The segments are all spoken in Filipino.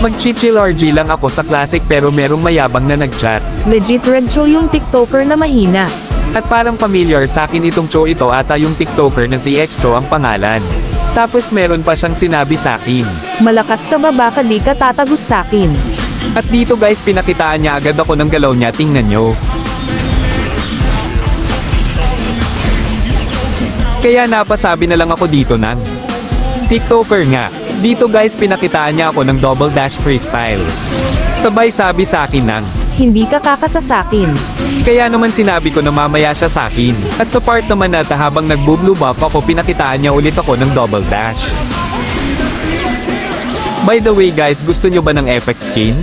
Mag-chill RG lang ako sa classic pero merong mayabang na nag-chat. Legit Red Cho yung TikToker na mahina. At parang familiar sa akin itong Cho, ito ata yung TikToker na si X-Cho ang pangalan. Tapos meron pa siyang sinabi sa akin. Malakas ka ba baka di ka tatagos sakin? At dito guys pinakitaan niya agad ako ng galaw niya, tingnan nyo. Kaya napasabi na lang ako dito ng TikToker nga. Dito guys pinakitaan niya ako ng double dash freestyle. Sabay sabi sa akin ng Hindi ka kakasa sakin. kaya naman sinabi ko na mamaya siya sa akin. At sa part naman na habang nagbo-blue buff ako pinakitaan niya ulit ako ng double dash. By the way guys, gusto nyo ba ng epic skin?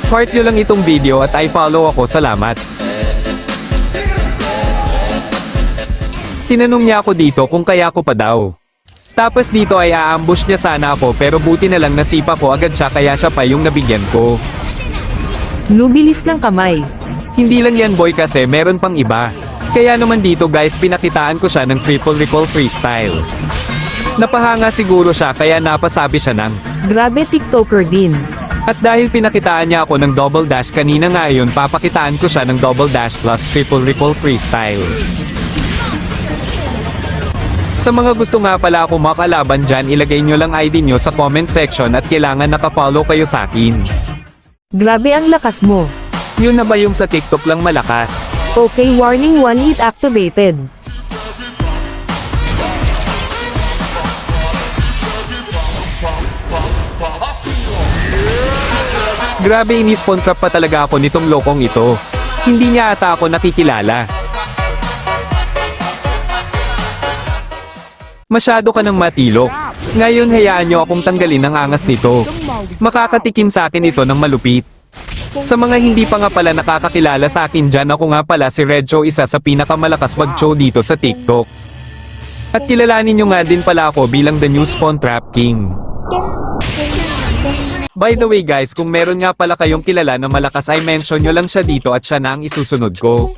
Heart nyo lang itong video at i-follow ako, salamat. Tinanong niya ako dito kung kaya ko pa daw. Tapos dito ay aambush niya sana ako pero buti na lang nasipa ko agad siya kaya siya pa yung nabigyan ko. Nubilis ng kamay. Hindi lang yan boy kasi meron pang iba. Kaya naman dito guys pinakitaan ko siya ng triple recall freestyle. Napahanga siguro siya kaya napasabi siya ng Grabe TikToker din. at dahil pinakitaan niya ako ng double dash kanina nga yun papakitaan ko siya ng double dash plus triple recall freestyle. Sa mga gusto nga pala ako makalaban dyan ilagay nyo lang ID nyo sa comment section at kailangan nakafollow kayo sa akin. Grabe ang lakas mo. Yun na ba yung sa TikTok lang malakas? Okay, warning 1 hit activated. Grabe inispawn trap pa talaga ako nitong lokong ito. Hindi niya ata ako nakikilala. Masyado ka ng matilok. Ngayon hayaan nyo akong tanggalin ang angas nito. Makakatikim sa akin ito ng malupit. Sa mga hindi pa nga pala nakakakilala sa akin dyan, ako nga pala si Red Cho, isa sa pinakamalakas mag-show dito sa TikTok. At kilalanin nyo nga din pala ako bilang the new Spawn Trap King. By the way guys, kung meron nga pala kayong kilala na malakas ay mention nyo lang siya dito at siya na ang isusunod ko.